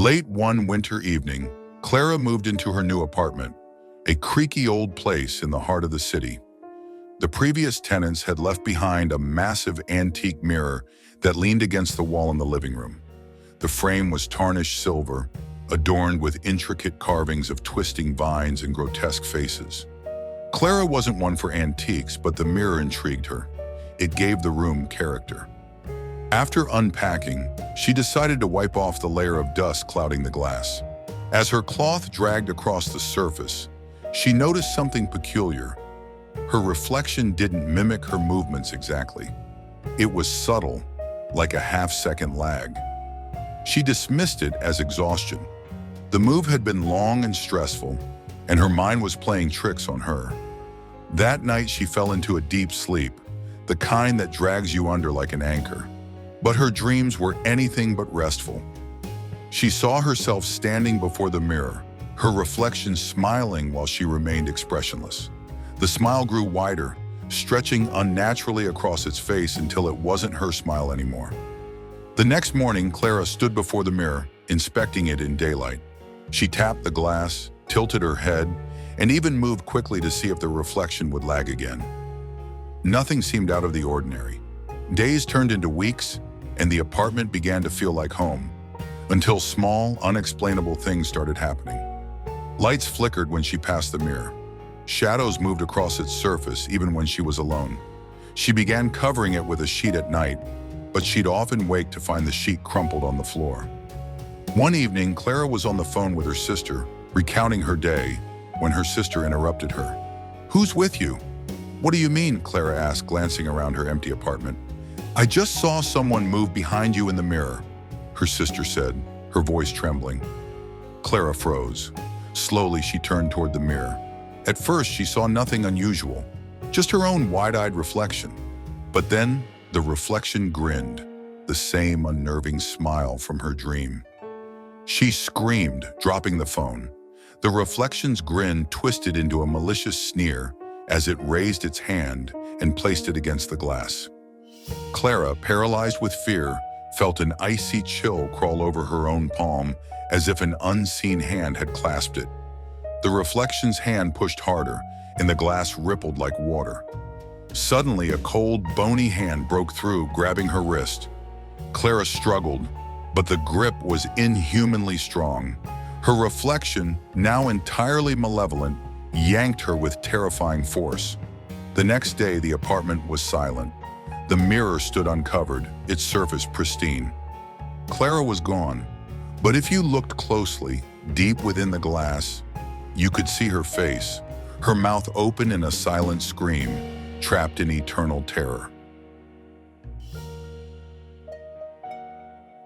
Late one winter evening, Clara moved into her new apartment, a creaky old place in the heart of the city. The previous tenants had left behind a massive antique mirror that leaned against the wall in the living room. The frame was tarnished silver, adorned with intricate carvings of twisting vines and grotesque faces. Clara wasn't one for antiques, but the mirror intrigued her. It gave the room character. After unpacking, she decided to wipe off the layer of dust clouding the glass. As her cloth dragged across the surface, she noticed something peculiar. Her reflection didn't mimic her movements exactly. It was subtle, like a half-second lag. She dismissed it as exhaustion. The move had been long and stressful, and her mind was playing tricks on her. That night she fell into a deep sleep, the kind that drags you under like an anchor. But her dreams were anything but restful. She saw herself standing before the mirror, her reflection smiling while she remained expressionless. The smile grew wider, stretching unnaturally across its face until it wasn't her smile anymore. The next morning, Clara stood before the mirror, inspecting it in daylight. She tapped the glass, tilted her head, and even moved quickly to see if the reflection would lag again. Nothing seemed out of the ordinary. Days turned into weeks, and the apartment began to feel like home, until small, unexplainable things started happening. Lights flickered when she passed the mirror. Shadows moved across its surface even when she was alone. She began covering it with a sheet at night, but she'd often wake to find the sheet crumpled on the floor. One evening, Clara was on the phone with her sister, recounting her day, when her sister interrupted her. "Who's with you?" "What do you mean?" Clara asked, glancing around her empty apartment. "I just saw someone move behind you in the mirror," her sister said, her voice trembling. Clara froze. Slowly, she turned toward the mirror. At first, she saw nothing unusual, just her own wide-eyed reflection. But then, the reflection grinned, the same unnerving smile from her dream. She screamed, dropping the phone. The reflection's grin twisted into a malicious sneer as it raised its hand and placed it against the glass. Clara, paralyzed with fear, felt an icy chill crawl over her own palm as if an unseen hand had clasped it. The reflection's hand pushed harder, and the glass rippled like water. Suddenly, a cold, bony hand broke through, grabbing her wrist. Clara struggled, but the grip was inhumanly strong. Her reflection, now entirely malevolent, yanked her with terrifying force. The next day, the apartment was silent. The mirror stood uncovered, its surface pristine. Clara was gone, but if you looked closely, deep within the glass, you could see her face, her mouth open in a silent scream, trapped in eternal terror.